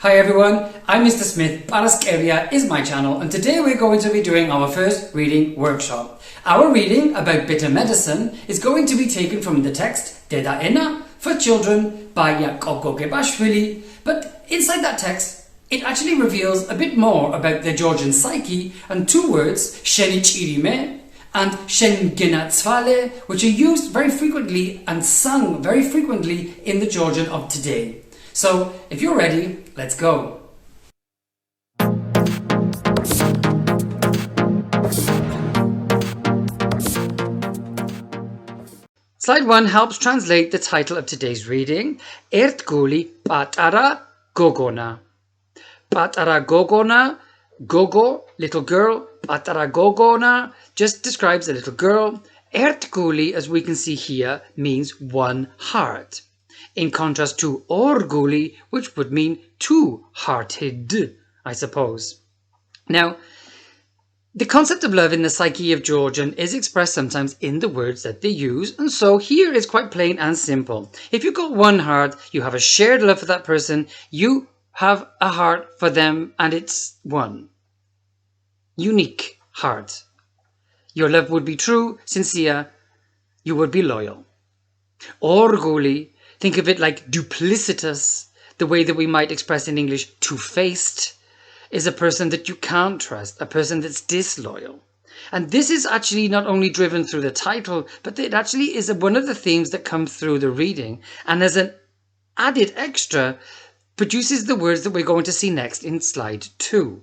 Hi everyone, I'm Mr. Smith. Paraskeria is my channel, and today we're going to be doing our first reading workshop. Our reading about bitter medicine is going to be taken from the text Deda Ena for Children by Gebashvili, but inside that text it actually reveals a bit more about the Georgian psyche and two words, Sheni Chirime and Gენაცვალე, which are used very frequently and sung very frequently in the Georgian of today. So, if you're ready, let's go. Slide 1 helps translate the title of today's reading, Ერთguli pატარა gogona. Pატარა gogona, gogo, little girl, pატარა gogona just describes a little girl. Ერთguli, as we can see here, means one heart, in contrast to ertguli, which would mean two-hearted, I suppose. Now, the concept of love in the psyche of Georgian is expressed sometimes in the words that they use, and so here is quite plain and simple. If you've got one heart, you have a shared love for that person, you have a heart for them, and it's one. Unique heart. Your love would be true, sincere, you would be loyal. Ertguli, think of it like duplicitous, the way that we might express in English two-faced, is a person that you can't trust, a person that's disloyal. And this is actually not only driven through the title, but it actually is one of the themes that come through the reading, and as an added extra, produces the words that we're going to see next in slide 2.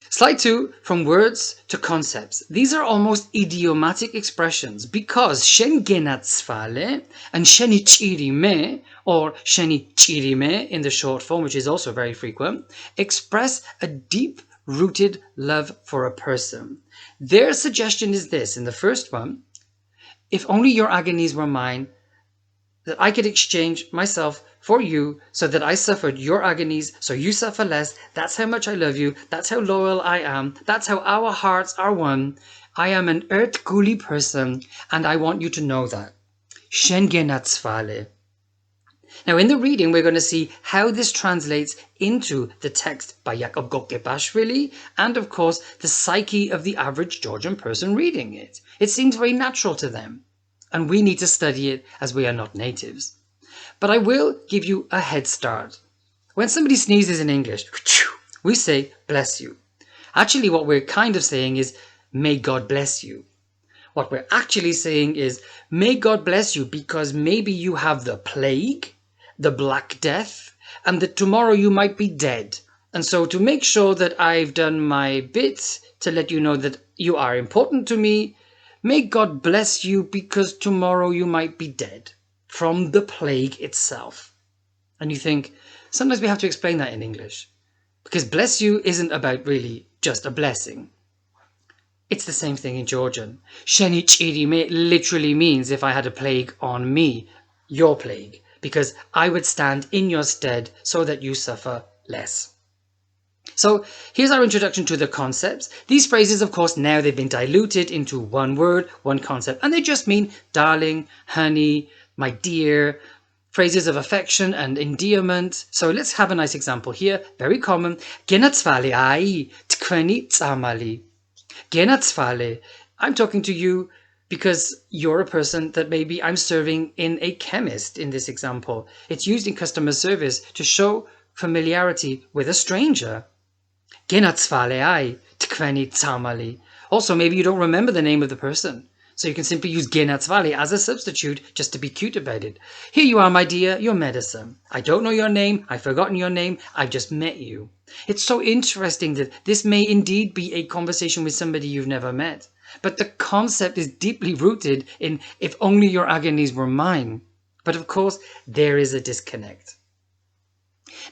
Slide 2, from words to concepts. These are almost idiomatic expressions because gენაცვალე and Sheni CHIRIME, or Sheni CHIRIME in the short form, which is also very frequent, express a deep-rooted love for a person. Their suggestion is this, in the first one, if only your agonies were mine, that I could exchange myself for you so that I suffered your agonies so you suffer less. That's how much I love you. That's how loyal I am. That's how our hearts are one. I am an ertguli person and I want you to know that. Gენაცვალე. Now in the reading we're going to see how this translates into the text by Gebashvili and of course the psyche of the average Georgian person reading it. It seems very natural to them. And we need to study it as we are not natives. But I will give you a head start. When somebody sneezes in English, we say, bless you. Actually, what we're kind of saying is, may God bless you. What we're actually saying is, may God bless you because maybe you have the plague, the Black Death, and that tomorrow you might be dead. And so to make sure that I've done my bit to let you know that you are important to me, may God bless you because tomorrow you might be dead from the plague itself. And you think, sometimes we have to explain that in English. Because bless you isn't about really just a blessing. It's the same thing in Georgian. Sheni CHIRIME literally means if I had a plague on me, your plague, because I would stand in your stead so that you suffer less. So here's our introduction to the concepts. These phrases, of course, now they've been diluted into one word, one concept, and they just mean darling, honey, my dear, phrases of affection and endearment. So let's have a nice example here, very common. Gენაცვალე ai თქვენი წამალი. Gენაცვალე. I'm talking to you because you're a person that maybe I'm serving in a chemist in this example. It's used in customer service to show familiarity with a stranger. Gენაცვალე ai თქვენი წამალი. Also, maybe you don't remember the name of the person, so you can simply use gენაცვალე as a substitute just to be cute about it. Here you are, my dear, your medicine. I don't know your name, I've forgotten your name, I've just met you. It's so interesting that this may indeed be a conversation with somebody you've never met, but the concept is deeply rooted in if only your agonies were mine. But of course, there is a disconnect.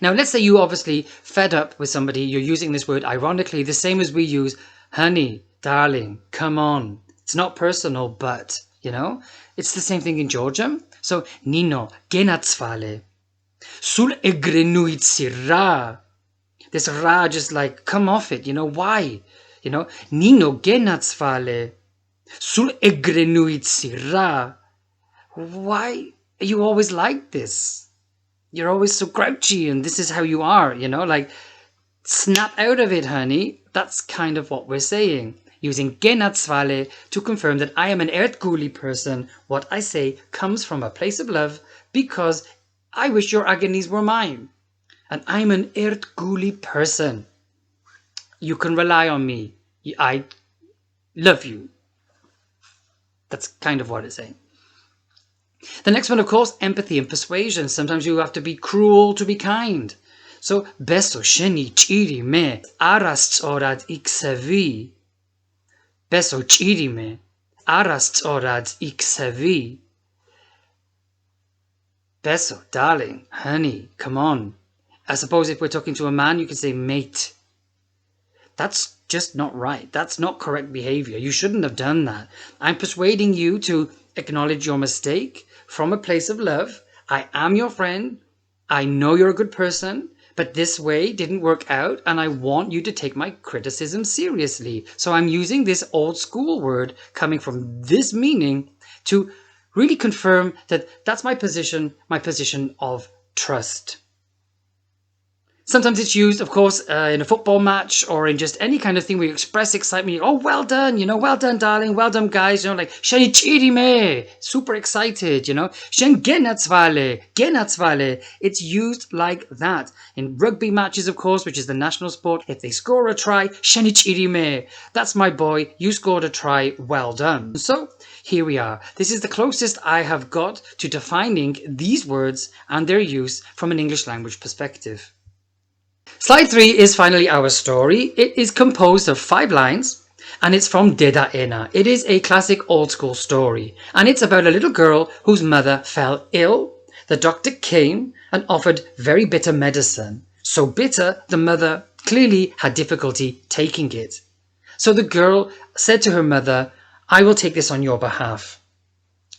Now, let's say you obviously fed up with somebody, you're using this word ironically, the same as we use honey, darling, come on. It's not personal, but, you know, it's the same thing in Georgian. So, Nino, gენაცვალე. Sul egrenuitsi ra. This ra just like, come off it, you know, why? You know, Nino, gένაცვალე. Sul egrenuitsi ra. Why are you always like this? You're always so grouchy and this is how you are, you know, like snap out of it, honey. That's kind of what we're saying. Using gенацვალე to confirm that I am an ertguli person. What I say comes from a place of love because I wish your agonies were mine. And I'm an ertguli person. You can rely on me. I love you. That's kind of what it's saying. The next one, of course, empathy and persuasion. Sometimes you have to be cruel to be kind. So, beso sheni chirime arastorad iksevi. Beso ჭირიმე arastorad iksevi. Beso, darling, honey, come on. I suppose if we're talking to a man, you could say mate. That's just not right. That's not correct behavior. You shouldn't have done that. I'm persuading you to acknowledge your mistake from a place of love. I am your friend. I know you're a good person. But this way didn't work out, and I want you to take my criticism seriously. So I'm using this old school word coming from this meaning to really confirm that that's my position of trust. Sometimes it's used, of course, in a football match or in just any kind of thing where you express excitement. Oh, well done, you know, well done, darling, well done, guys, you know, like, Sheni Chirime, super excited, you know, Shen gенაცვალე. It's used like that. In rugby matches, of course, which is the national sport, if they score a try, Sheni Chirime, that's my boy, you scored a try, well done. So, here we are. This is the closest I have got to defining these words and their use from an English language perspective. Slide 3 is finally our story. It is composed of 5 lines and it's from Deda Ena. It is a classic old school story and it's about a little girl whose mother fell ill. The doctor came and offered very bitter medicine. So bitter, the mother clearly had difficulty taking it. So the girl said to her mother, I will take this on your behalf.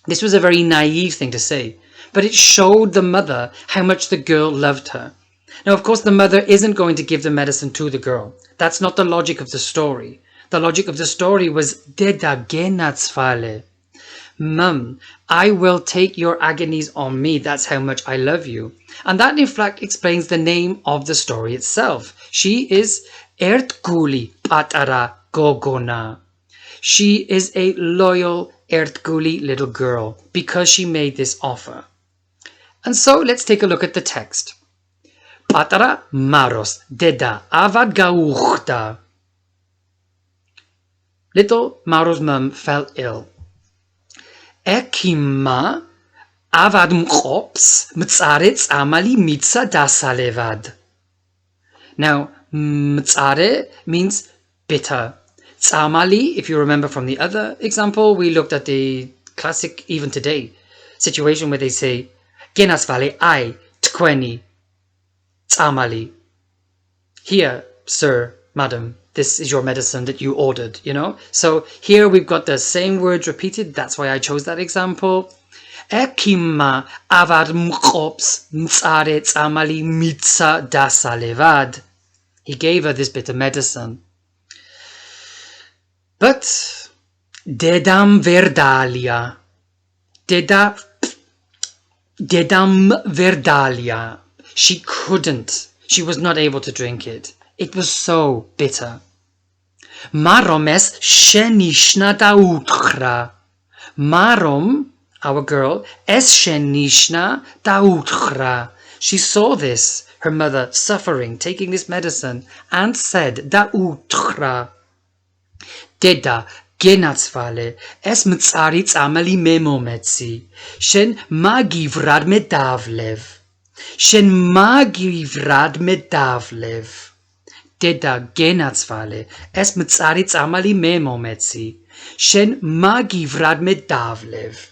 This was a very naive thing to say, but it showed the mother how much the girl loved her. Now, of course, the mother isn't going to give the medicine to the girl. That's not the logic of the story. The logic of the story was Deda gенაცვალე. Mum, I will take your agonies on me. That's how much I love you. And that, in fact, explains the name of the story itself. She is Ერთგული პატარა gogona. She is a loyal ertguli little girl because she made this offer. And so let's take a look at the text. Პატარა Maros deda avad gauchta. Little Maro's mum fell ill. Ekima avad mqops mtsare tsamali mitsa dasalevad. Now, mtsare means bitter. Tsamali, if you remember from the other example, we looked at the classic, even today, situation where they say, gенაცვალე ai tkweni. Tsamali. Here, sir, madam, this is your medicine that you ordered, you know? So here we've got the same words repeated. That's why I chose that example. Ekima avad mqops mtsare tsamali mitsa dasalevad. He gave her this bitter medicine. But dedam verdalia. Dedam verdalia. She couldn't. She was not able to drink it. It was so bitter. Marom es shenishna dautkra. Marom, our girl, es shenishna dautkra. She saw this, her mother suffering, taking this medicine, and said, dautkra. Deda gенაცვალე es mtsari tsamali memometsi. Shen magivrad medavlev. Shen magivrad medavlev. Deda gенაცვალე es mtsari tsamali memometsi. Shen magivrad medavlev.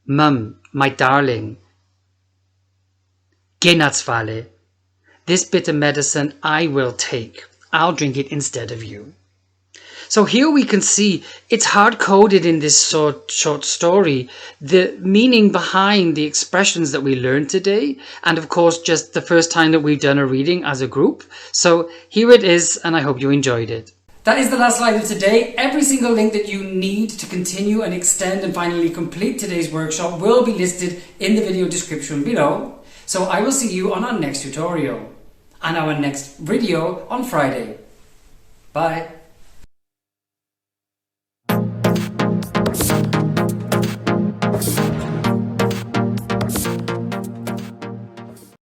Mum, my darling. gенაცვალე. This bitter medicine I will take. I'll drink it instead of you. So here we can see it's hard-coded in this short story, the meaning behind the expressions that we learned today, and of course just the first time that we've done a reading as a group. So here it is, and I hope you enjoyed it. That is the last slide of today. Every single link that you need to continue and extend and finally complete today's workshop will be listed in the video description below. So I will see you on our next tutorial and our next video on Friday. Bye.